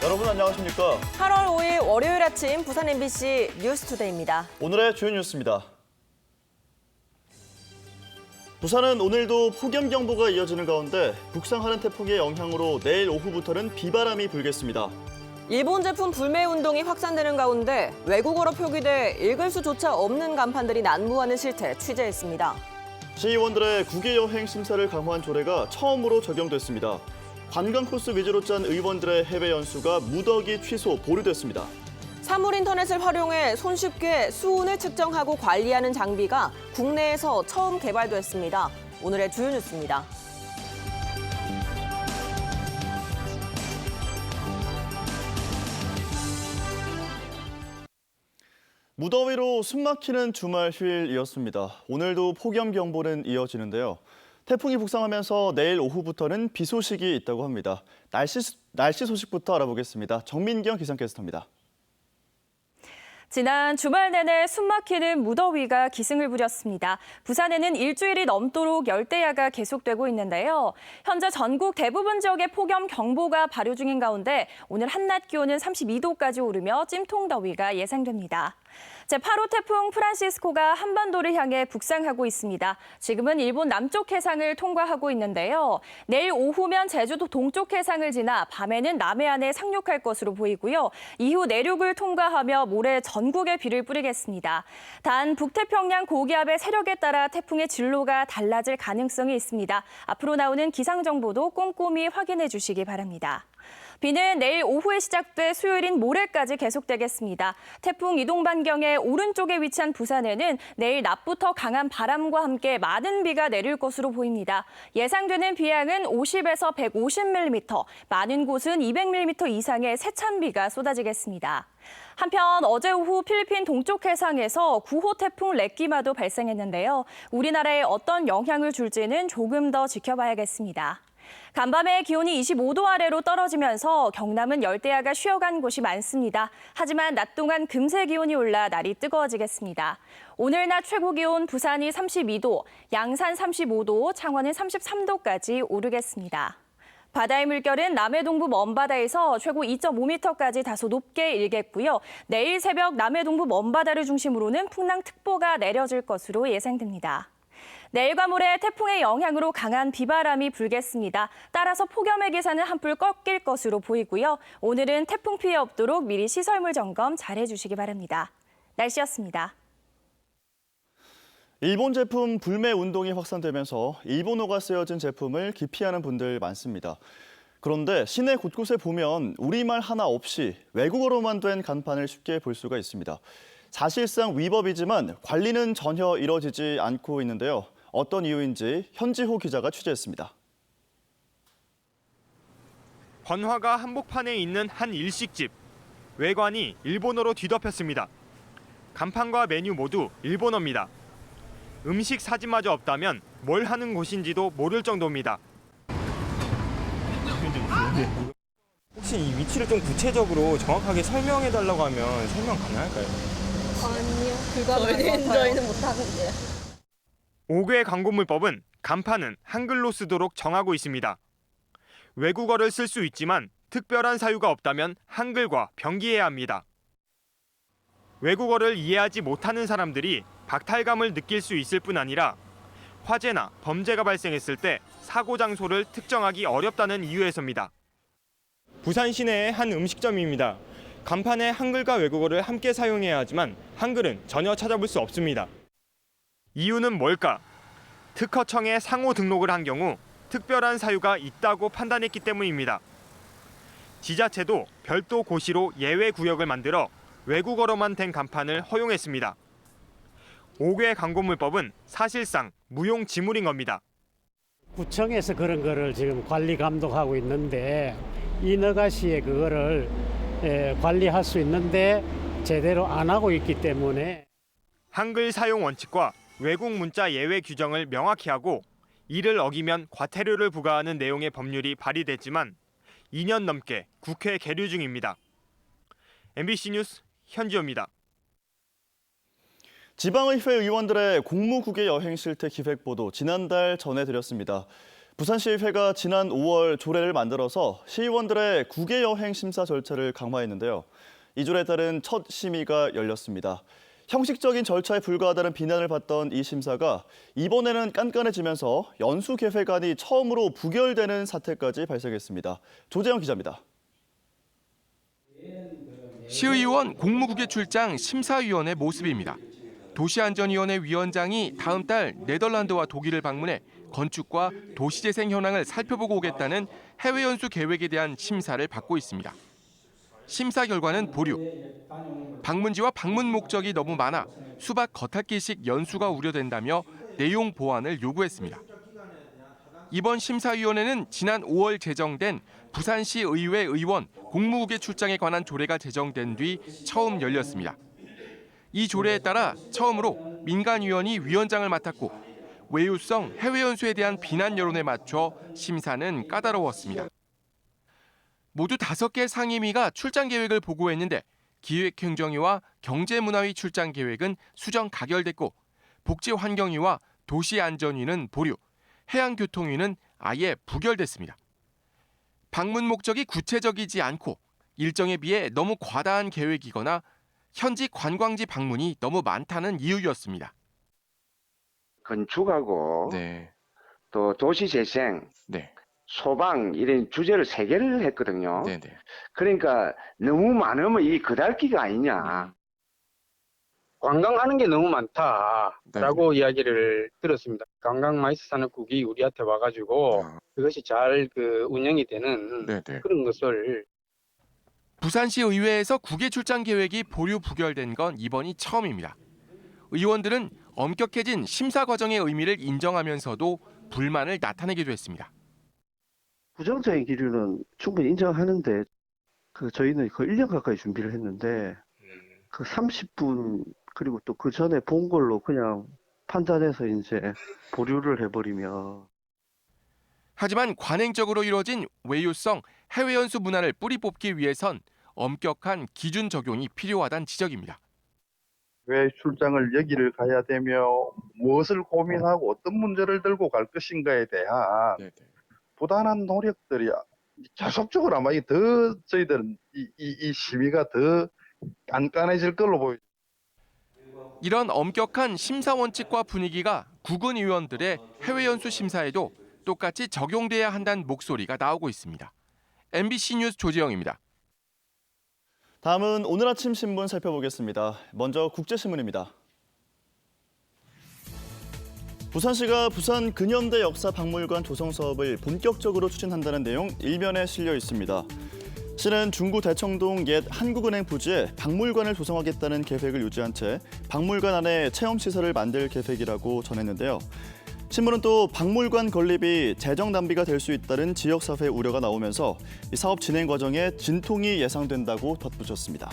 여러분 안녕하십니까? 8월 5일 월요일 아침 부산 MBC 뉴스투데이입니다. 오늘의 주요 뉴스입니다. 부산은 오늘도 폭염경보가 이어지는 가운데 북상하는 태풍의 영향으로 내일 오후부터는 비바람이 불겠습니다. 일본 제품 불매 운동이 확산되는 가운데 외국어로 표기돼 읽을 수조차 없는 간판들이 난무하는 실태 취재했습니다. 시의원들의 국외 여행 심사를 강화한 조례가 처음으로 적용됐습니다. 관광 코스 위주로 짠 의원들의 해외 연수가 무더기 취소 보류됐습니다. 사물 인터넷을 활용해 손쉽게 수온을 측정하고 관리하는 장비가 국내에서 처음 개발됐습니다. 오늘의 주요 뉴스입니다. 무더위로 숨막히는 주말 휴일이었습니다. 오늘도 폭염경보는 이어지는데요. 태풍이 북상하면서 내일 오후부터는 비 소식이 있다고 합니다. 날씨 소식부터 알아보겠습니다. 정민경 기상캐스터입니다. 지난 주말 내내 숨막히는 무더위가 기승을 부렸습니다. 부산에는 일주일이 넘도록 열대야가 계속되고 있는데요. 현재 전국 대부분 지역에 폭염 경보가 발효 중인 가운데 오늘 한낮 기온은 32도까지 오르며 찜통더위가 예상됩니다. 제8호 태풍 프란시스코가 한반도를 향해 북상하고 있습니다. 지금은 일본 남쪽 해상을 통과하고 있는데요. 내일 오후면 제주도 동쪽 해상을 지나 밤에는 남해안에 상륙할 것으로 보이고요. 이후 내륙을 통과하며 모레 전국에 비를 뿌리겠습니다. 단 북태평양 고기압의 세력에 따라 태풍의 진로가 달라질 가능성이 있습니다. 앞으로 나오는 기상정보도 꼼꼼히 확인해 주시기 바랍니다. 비는 내일 오후에 시작돼 수요일인 모레까지 계속되겠습니다. 태풍 이동 반경의 오른쪽에 위치한 부산에는 내일 낮부터 강한 바람과 함께 많은 비가 내릴 것으로 보입니다. 예상되는 비양은 50에서 150mm, 많은 곳은 200mm 이상의 세찬 비가 쏟아지겠습니다. 한편 어제 오후 필리핀 동쪽 해상에서 9호 태풍 레끼마도 발생했는데요. 우리나라에 어떤 영향을 줄지는 조금 더 지켜봐야겠습니다. 간밤에 기온이 25도 아래로 떨어지면서 경남은 열대야가 쉬어간 곳이 많습니다. 하지만 낮 동안 금세 기온이 올라 날이 뜨거워지겠습니다. 오늘 낮 최고 기온 부산이 32도, 양산 35도, 창원은 33도까지 오르겠습니다. 바다의 물결은 남해 동부 먼바다에서 최고 2.5m까지 다소 높게 일겠고요. 내일 새벽 남해 동부 먼바다를 중심으로는 풍랑특보가 내려질 것으로 예상됩니다. 내일과 모레 태풍의 영향으로 강한 비바람이 불겠습니다. 따라서 폭염의 기세는 한풀 꺾일 것으로 보이고요. 오늘은 태풍 피해 없도록 미리 시설물 점검 잘해주시기 바랍니다. 날씨였습니다. 일본 제품 불매 운동이 확산되면서 일본어가 쓰여진 제품을 기피하는 분들 많습니다. 그런데 시내 곳곳에 보면 우리말 하나 없이 외국어로만 된 간판을 쉽게 볼 수가 있습니다. 사실상 위법이지만 관리는 전혀 이뤄지지 않고 있는데요. 어떤 이유인지 현지호 기자가 취재했습니다. 번화가 한복판에 있는 한 일식집. 외관이 일본어로 뒤덮였습니다. 간판과 메뉴 모두 일본어입니다. 음식 사진마저 없다면 뭘 하는 곳인지도 모를 정도입니다. 혹시 이 위치를 좀 구체적으로 정확하게 설명해달라고 하면 설명 가능할까요? 아니요, 불가능할 것 같아요. 저희는 못하는데요. 5개 광고물법은 간판은 한글로 쓰도록 정하고 있습니다. 외국어를 쓸 수 있지만 특별한 사유가 없다면 한글과 병기해야 합니다. 외국어를 이해하지 못하는 사람들이 박탈감을 느낄 수 있을 뿐 아니라 화재나 범죄가 발생했을 때 사고 장소를 특정하기 어렵다는 이유에서입니다. 부산 시내의 한 음식점입니다. 간판에 한글과 외국어를 함께 사용해야 하지만 한글은 전혀 찾아볼 수 없습니다. 이유는 뭘까? 특허청에 상호 등록을 한 경우 특별한 사유가 있다고 판단했기 때문입니다. 지자체도 별도 고시로 예외 구역을 만들어 외국어로만 된 간판을 허용했습니다. 5개 광고물법은 사실상 무용지물인 겁니다. 구청에서 그런 거를 지금 관리 감독하고 있는데 인허가시에 그거를 관리할 수 있는데 제대로 안 하고 있기 때문에 한글 사용 원칙과 외국 문자 예외 규정을 명확히 하고 이를 어기면 과태료를 부과하는 내용의 법률이 발의됐지만 2년 넘게 국회 계류 중입니다. MBC 뉴스 현지호입니다. 지방의회 의원들의 공무국외 여행 실태 기획보도 지난달 전해드렸습니다. 부산시의회가 지난 5월 조례를 만들어서 시의원들의 국외 여행 심사 절차를 강화했는데요. 이 조례에 따른 첫 심의가 열렸습니다. 형식적인 절차에 불과하다는 비난을 받던 이 심사가 이번에는 깐깐해지면서 연수 계획안이 처음으로 부결되는 사태까지 발생했습니다. 조재영 기자입니다. 시의원 공무국외 출장 심사위원의 모습입니다. 도시안전위원회 위원장이 다음 달 네덜란드와 독일을 방문해 건축과 도시재생 현황을 살펴보고 오겠다는 해외 연수 계획에 대한 심사를 받고 있습니다. 심사 결과는 보류. 방문지와 방문 목적이 너무 많아 수박 겉핥기식 연수가 우려된다며 내용 보완을 요구했습니다. 이번 심사위원회는 지난 5월 제정된 부산시 의회 의원 공무국외 출장에 관한 조례가 제정된 뒤 처음 열렸습니다. 이 조례에 따라 처음으로 민간위원이 위원장을 맡았고 외유성 해외 연수에 대한 비난 여론에 맞춰 심사는 까다로웠습니다. 모두 5개 상임위가 출장 계획을 보고했는데 기획행정위와 경제문화위 출장 계획은 수정 가결됐고 복지환경위와 도시안전위는 보류, 해양교통위는 아예 부결됐습니다. 방문 목적이 구체적이지 않고 일정에 비해 너무 과다한 계획이거나 현지 관광지 방문이 너무 많다는 이유였습니다. 건축하고 또 도시재생, 소방 이런 주제를 3개를 했거든요. 그러니까 너무 많으면 이 그달기가 아니냐. 관광하는 게 너무 많다라고 이야기를 들었습니다. 관광마이스산업국이 우리한테 와가지고 그것이 잘 운영이 되는 그런 것을. 부산시 의회에서 국외 출장 계획이 보류 부결된 건 이번이 처음입니다. 의원들은 엄격해진 심사 과정의 의미를 인정하면서도 불만을 나타내기도 했습니다. 부정적인 기류는 충분히 인정하는데 저희는 거의 1년 가까이 준비를 했는데 30분 그리고 또 그 전에 본 걸로 그냥 판단해서 이제 보류를 해버리면. 하지만 관행적으로 이루어진 외유성 해외 연수 문화를 뿌리 뽑기 위해선 엄격한 기준 적용이 필요하다는 지적입니다. 왜 출장을 여기를 가야 되며 무엇을 고민하고 어떤 문제를 들고 갈 것인가에 대한 부단한 노력들이 계속적으로 아마 더 저희들은 이 시위가 더 깐깐해질 걸로 보입니다. 이런 엄격한 심사 원칙과 분위기가 국은 의원들의 해외 연수 심사에도 똑같이 적용돼야 한다는 목소리가 나오고 있습니다. MBC 뉴스 조지영입니다. 다음은 오늘 아침 신문 살펴보겠습니다. 먼저 국제신문입니다. 부산시가 부산 근현대 역사박물관 조성 사업을 본격적으로 추진한다는 내용 일면에 실려 있습니다. 시는 중구 대청동 옛 한국은행 부지에 박물관을 조성하겠다는 계획을 유지한 채 박물관 안에 체험시설을 만들 계획이라고 전했는데요. 신문은 또 박물관 건립이 재정 낭비가 될 수 있다는 지역사회 우려가 나오면서 이 사업 진행 과정에 진통이 예상된다고 덧붙였습니다.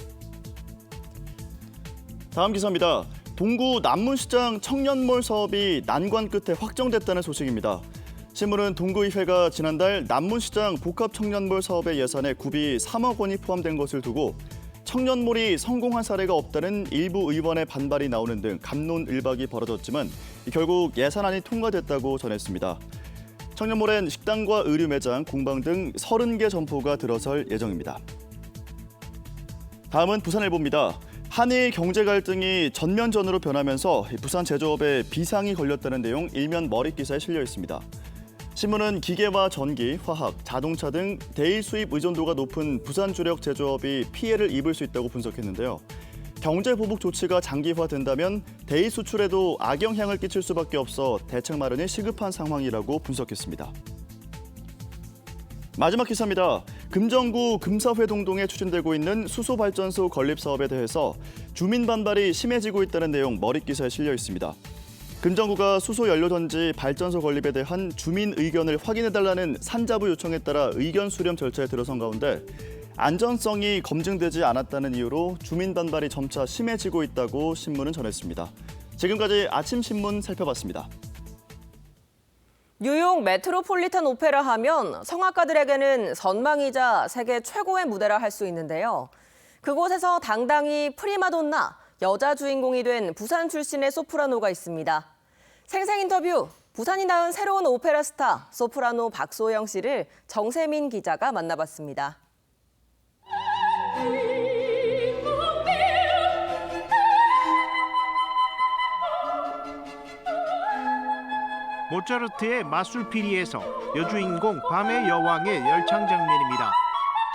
다음 기사입니다. 동구 남문시장 청년몰 사업이 난관 끝에 확정됐다는 소식입니다. 신문은 동구의회가 지난달 남문시장 복합청년몰 사업의 예산에 구비 3억 원이 포함된 것을 두고 청년몰이 성공한 사례가 없다는 일부 의원의 반발이 나오는 등 갑론을박이 벌어졌지만 결국 예산안이 통과됐다고 전했습니다. 청년몰엔 식당과 의류 매장, 공방 등 30개 점포가 들어설 예정입니다. 다음은 부산일보입니다. 한일 경제 갈등이 전면전으로 변하면서 부산 제조업에 비상이 걸렸다는 내용 일면 머릿기사에 실려 있습니다. 신문은 기계와 전기, 화학, 자동차 등 대일 수입 의존도가 높은 부산 주력 제조업이 피해를 입을 수 있다고 분석했는데요. 경제 보복 조치가 장기화된다면 대일 수출에도 악영향을 끼칠 수밖에 없어 대책 마련이 시급한 상황이라고 분석했습니다. 마지막 기사입니다. 금정구 금사회동동에 추진되고 있는 수소발전소 건립 사업에 대해서 주민 반발이 심해지고 있다는 내용 머릿기사에 실려 있습니다. 금정구가 수소연료전지 발전소 건립에 대한 주민 의견을 확인해달라는 산자부 요청에 따라 의견 수렴 절차에 들어선 가운데 안전성이 검증되지 않았다는 이유로 주민 반발이 점차 심해지고 있다고 신문은 전했습니다. 지금까지 아침 신문 살펴봤습니다. 뉴욕 메트로폴리탄 오페라 하면 성악가들에게는 선망이자 세계 최고의 무대라 할 수 있는데요. 그곳에서 당당히 프리마돈나, 여자 주인공이 된 부산 출신의 소프라노가 있습니다. 생생 인터뷰 부산이 낳은 새로운 오페라 스타 소프라노 박소영 씨를 정세민 기자가 만나봤습니다. 모차르트의 마술피리에서 여주인공 밤의 여왕의 열창 장면입니다.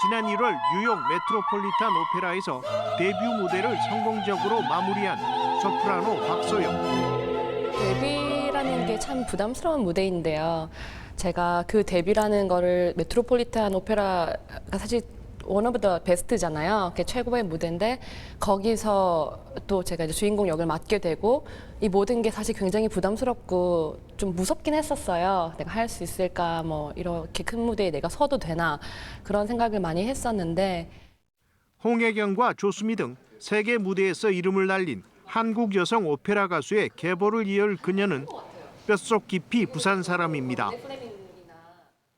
지난 1월 뉴욕 메트로폴리탄 오페라에서 데뷔 무대를 성공적으로 마무리한 소프라노 박소영. 데뷔라는 게 참 부담스러운 무대인데요. 제가 그 데뷔라는 거를 메트로폴리탄 오페라가 사실 원 오브 더 베스트잖아요. 그게 최고의 무대인데 거기서 또 제가 이제 주인공 역을 맡게 되고 이 모든 게 사실 굉장히 부담스럽고 좀 무섭긴 했었어요. 내가 할 수 있을까, 뭐 이렇게 큰 무대에 내가 서도 되나 그런 생각을 많이 했었는데 홍혜경과 조수미 등 세계 무대에서 이름을 날린 한국 여성 오페라 가수의 계보를 이을 그녀는 뼛속 깊이 부산 사람입니다.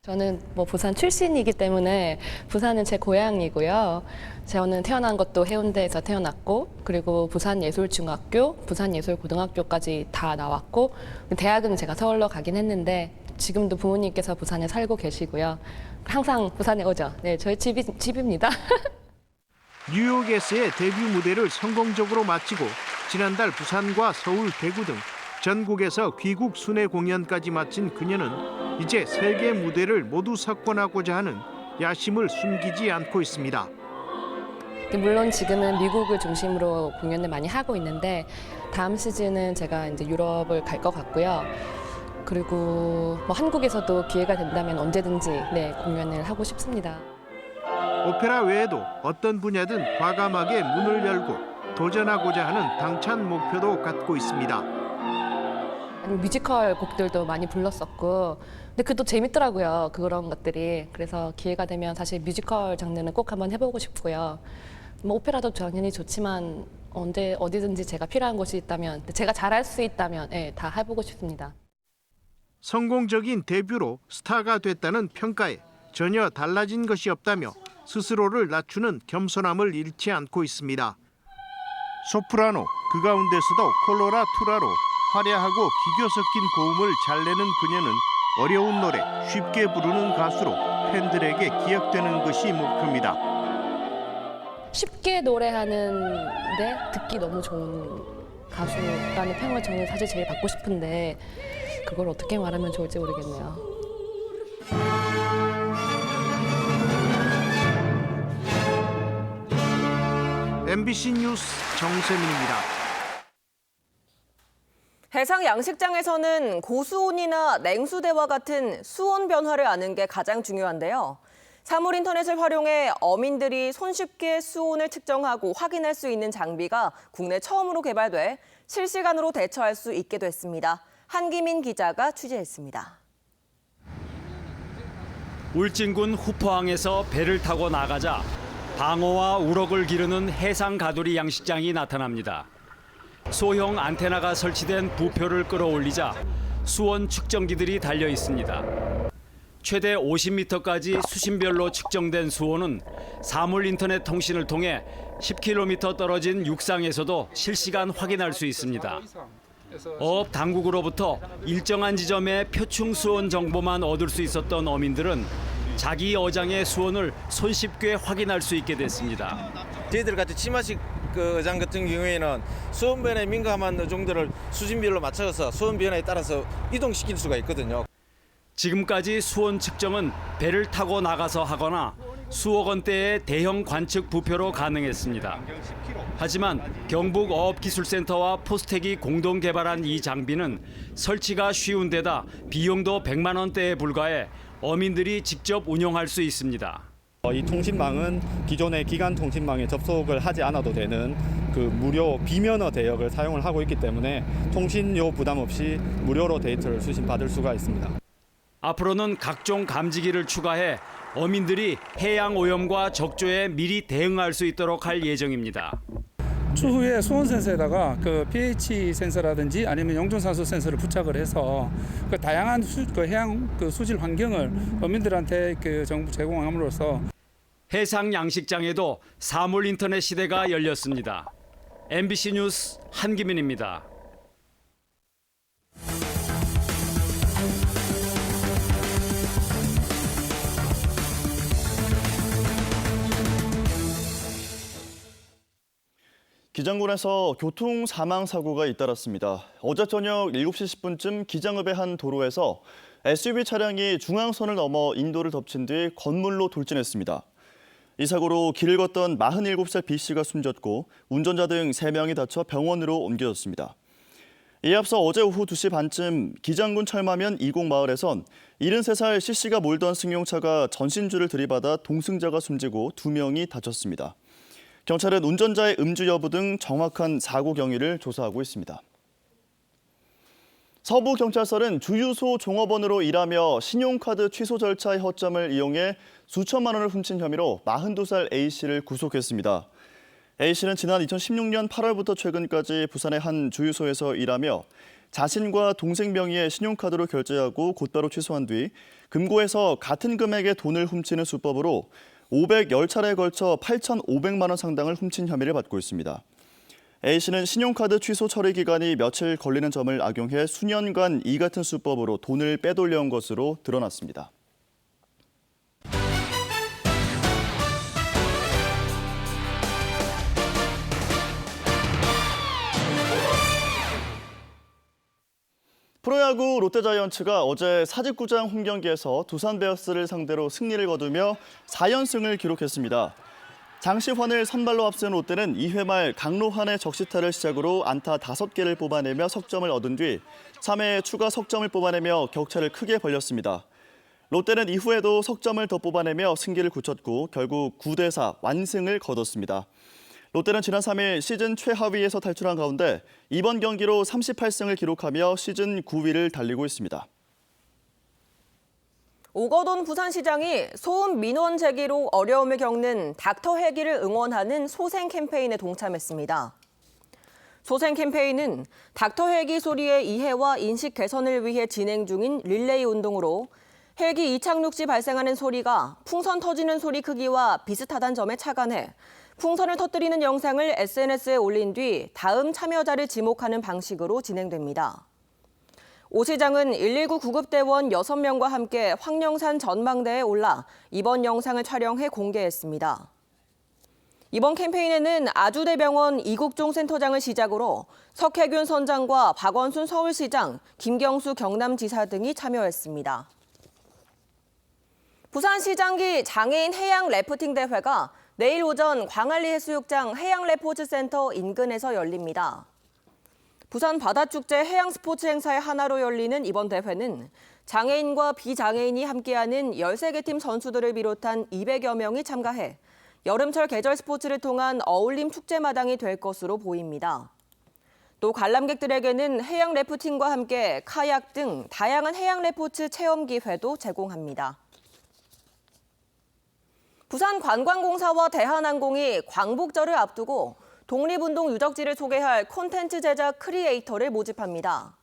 저는 뭐 부산 출신이기 때문에 부산은 제 고향이고요. 저는 태어난 것도 해운대에서 태어났고 그리고 부산예술중학교, 부산예술고등학교까지 다 나왔고 대학은 제가 서울로 가긴 했는데 지금도 부모님께서 부산에 살고 계시고요. 항상 부산에 오죠. 네, 저희 집입니다. 뉴욕에서의 데뷔 무대를 성공적으로 마치고 지난달 부산과 서울, 대구 등 전국에서 귀국 순회 공연까지 마친 그녀는 이제 세계 무대를 모두 석권하고자 하는 야심을 숨기지 않고 있습니다. 물론 지금은 미국을 중심으로 공연을 많이 하고 있는데 다음 시즌은 제가 이제 유럽을 갈 것 같고요. 그리고 뭐 한국에서도 기회가 된다면 언제든지 공연을 하고 싶습니다. 오페라 외에도 어떤 분야든 과감하게 문을 열고 도전하고자 하는 당찬 목표도 갖고 있습니다. 뮤지컬 곡들도 많이 불렀었고 근데 그것도 재밌더라고요. 그런 것들이. 그래서 기회가 되면 사실 뮤지컬 장르는 꼭 한번 해보고 싶고요. 뭐 오페라도 당연히 좋지만 어디든지 제가 필요한 곳이 있다면 제가 잘할 수 있다면 다 해보고 싶습니다. 성공적인 데뷔로 스타가 됐다는 평가에 전혀 달라진 것이 없다며 스스로를 낮추는 겸손함을 잃지 않고 있습니다. 소프라노, 그 가운데서도 콜로라투라로 화려하고 기교 섞인 고음을 잘 내는 그녀는 어려운 노래 쉽게 부르는 가수로 팬들에게 기억되는 것이 목표입니다. 쉽게 노래하는데 듣기 너무 좋은 가수라는 평을 저는 사실 제일 받고 싶은데 그걸 어떻게 말하면 좋을지 모르겠네요. MBC 뉴스 정세민입니다. 해상 양식장에서는 고수온이나 냉수대와 같은 수온 변화를 아는 게 가장 중요한데요. 사물 인터넷을 활용해 어민들이 손쉽게 수온을 측정하고 확인할 수 있는 장비가 국내 처음으로 개발돼 실시간으로 대처할 수 있게 됐습니다. 한기민 기자가 취재했습니다. 울진군 후포항에서 배를 타고 나가자 방어와 우럭을 기르는 해상 가두리 양식장이 나타납니다. 소형 안테나가 설치된 부표를 끌어올리자 수온 측정기들이 달려 있습니다. 최대 50m까지 수심별로 측정된 수온은 사물 인터넷 통신을 통해 10km 떨어진 육상에서도 실시간 확인할 수 있습니다. 어업 당국으로부터 일정한 지점의 표충 수온 정보만 얻을 수 있었던 어민들은 자기 어장의 수온을 손쉽게 확인할 수 있게 됐습니다. 저희들 같이 치마식 어장 같은 경우에는 수온 변화에 민감한 어종들을 수심별로 맞춰서 수온 변화에 따라서 이동시킬 수가 있거든요. 지금까지 수온 측정은 배를 타고 나가서 하거나 수억 원대의 대형 관측 부표로 가능했습니다. 하지만 경북어업기술센터와 포스텍이 공동 개발한 이 장비는 설치가 쉬운 데다 비용도 100만 원대에 불과해 어민들이 직접 운용할 수 있습니다. 이 통신망은 기존의 기간 통신망에 접속을 하지 않아도 되는 그 무료 비면허 대역을 사용을 하고 있기 때문에 통신료 부담 없이 무료로 데이터를 수신받을 수가 있습니다. 앞으로는 각종 감지기를 추가해 어민들이 해양 오염과 적조에 미리 대응할 수 있도록 할 예정입니다. 추후에 수온 센서에다가 그 pH 센서라든지 아니면 영존산소 센서를 부착을 해서 그 다양한 해양 수질 환경을 어민들한테 정부 제공함으로써 해상 양식장에도 사물 인터넷 시대가 열렸습니다. MBC 뉴스 한기민입니다. 기장군에서 교통 사망 사고가 잇따랐습니다. 어제 저녁 7시 10분쯤 기장읍의 한 도로에서 SUV 차량이 중앙선을 넘어 인도를 덮친 뒤 건물로 돌진했습니다. 이 사고로 길을 걷던 47살 B씨가 숨졌고 운전자 등 3명이 다쳐 병원으로 옮겨졌습니다. 이에 앞서 어제 오후 2시 반쯤 기장군 철마면 20마을에선 73살 C씨가 몰던 승용차가 전신줄을 들이받아 동승자가 숨지고 2명이 다쳤습니다. 경찰은 운전자의 음주 여부 등 정확한 사고 경위를 조사하고 있습니다. 서부경찰서는 주유소 종업원으로 일하며 신용카드 취소 절차의 허점을 이용해 수천만 원을 훔친 혐의로 42살 A씨를 구속했습니다. A씨는 지난 2016년 8월부터 최근까지 부산의 한 주유소에서 일하며 자신과 동생 명의의 신용카드로 결제하고 곧바로 취소한 뒤 금고에서 같은 금액의 돈을 훔치는 수법으로 510차례에 걸쳐 8,500만 원 상당을 훔친 혐의를 받고 있습니다. A씨는 신용카드 취소 처리 기간이 며칠 걸리는 점을 악용해 수년간 이 같은 수법으로 돈을 빼돌려온 것으로 드러났습니다. 프로야구 롯데자이언츠가 어제 사직구장 홈경기에서 두산 베어스를 상대로 승리를 거두며 4연승을 기록했습니다. 장시환을 선발로 앞세운 롯데는 2회 말 강로환의 적시타를 시작으로 안타 5개를 뽑아내며 석점을 얻은 뒤 3회에 추가 석점을 뽑아내며 격차를 크게 벌렸습니다. 롯데는 이후에도 석점을 더 뽑아내며 승기를 굳혔고 결국 9대4 완승을 거뒀습니다. 롯데는 지난 3일 시즌 최하위에서 탈출한 가운데 이번 경기로 38승을 기록하며 시즌 9위를 달리고 있습니다. 오거돈 부산시장이 소음 민원 제기로 어려움을 겪는 닥터 헬기를 응원하는 소생 캠페인에 동참했습니다. 소생 캠페인은 닥터 헬기 소리의 이해와 인식 개선을 위해 진행 중인 릴레이 운동으로 헬기 이착륙 시 발생하는 소리가 풍선 터지는 소리 크기와 비슷하다는 점에 착안해 풍선을 터뜨리는 영상을 SNS에 올린 뒤 다음 참여자를 지목하는 방식으로 진행됩니다. 오 시장은 119 구급대원 6명과 함께 황령산 전망대에 올라 이번 영상을 촬영해 공개했습니다. 이번 캠페인에는 아주대병원 이국종 센터장을 시작으로 석혜균 선장과 박원순 서울시장, 김경수 경남지사 등이 참여했습니다. 부산시장기 장애인 해양 래프팅 대회가 내일 오전 광안리 해수욕장 해양래포츠센터 인근에서 열립니다. 부산 바다축제 해양스포츠 행사의 하나로 열리는 이번 대회는 장애인과 비장애인이 함께하는 13개 팀 선수들을 비롯한 200여 명이 참가해 여름철 계절 스포츠를 통한 어울림 축제마당이 될 것으로 보입니다. 또 관람객들에게는 해양 래프팅과 함께 카약 등 다양한 해양 래포츠 체험 기회도 제공합니다. 부산관광공사와 대한항공이 광복절을 앞두고 독립운동 유적지를 소개할 콘텐츠 제작 크리에이터를 모집합니다.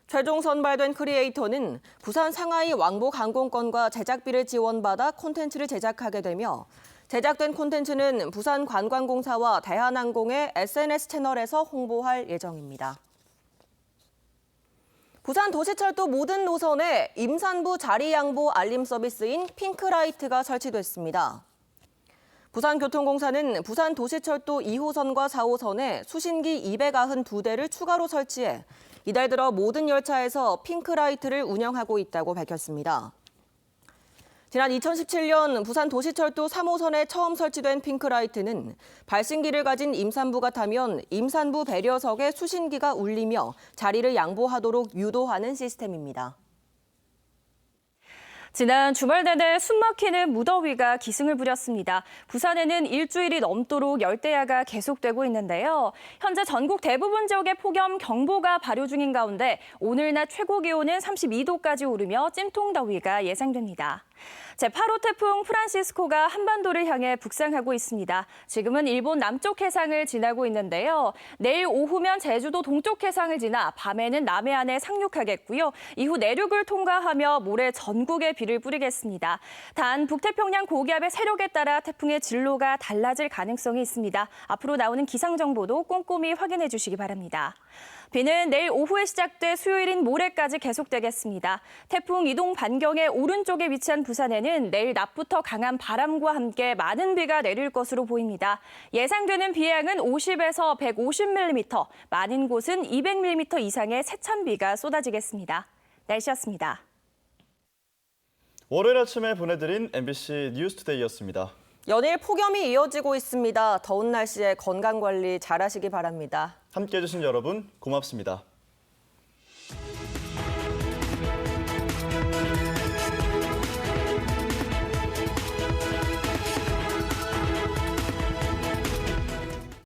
최종 선발된 크리에이터는 부산 상하이 왕복 항공권과 제작비를 지원받아 콘텐츠를 제작하게 되며 제작된 콘텐츠는 부산관광공사와 대한항공의 SNS 채널에서 홍보할 예정입니다. 부산도시철도 모든 노선에 임산부 자리 양보 알림 서비스인 핑크라이트가 설치됐습니다. 부산교통공사는 부산도시철도 2호선과 4호선에 수신기 292대를 추가로 설치해 이달 들어 모든 열차에서 핑크라이트를 운영하고 있다고 밝혔습니다. 지난 2017년 부산도시철도 3호선에 처음 설치된 핑크라이트는 발신기를 가진 임산부가 타면 임산부 배려석에 수신기가 울리며 자리를 양보하도록 유도하는 시스템입니다. 지난 주말 내내 숨막히는 무더위가 기승을 부렸습니다. 부산에는 일주일이 넘도록 열대야가 계속되고 있는데요. 현재 전국 대부분 지역에 폭염경보가 발효 중인 가운데 오늘 낮 최고 기온은 32도까지 오르며 찜통더위가 예상됩니다. 제8호 태풍 프란시스코가 한반도를 향해 북상하고 있습니다. 지금은 일본 남쪽 해상을 지나고 있는데요. 내일 오후면 제주도 동쪽 해상을 지나 밤에는 남해안에 상륙하겠고요. 이후 내륙을 통과하며 모레 전국에 비를 뿌리겠습니다. 단 북태평양 고기압의 세력에 따라 태풍의 진로가 달라질 가능성이 있습니다. 앞으로 나오는 기상 정보도 꼼꼼히 확인해 주시기 바랍니다. 비는 내일 오후에 시작돼 수요일인 모레까지 계속되겠습니다. 태풍 이동 반경의 오른쪽에 위치한 부산에는 내일 낮부터 강한 바람과 함께 많은 비가 내릴 것으로 보입니다. 예상되는 비양은 50에서 150mm, 많은 곳은 200mm 이상의 세찬비가 쏟아지겠습니다. 날씨였습니다. 월요일 아침에 보내드린 MBC 뉴스투데이였습니다. 연일 폭염이 이어지고 있습니다. 더운 날씨에 건강관리 잘하시기 바랍니다. 함께해 주신 여러분 고맙습니다.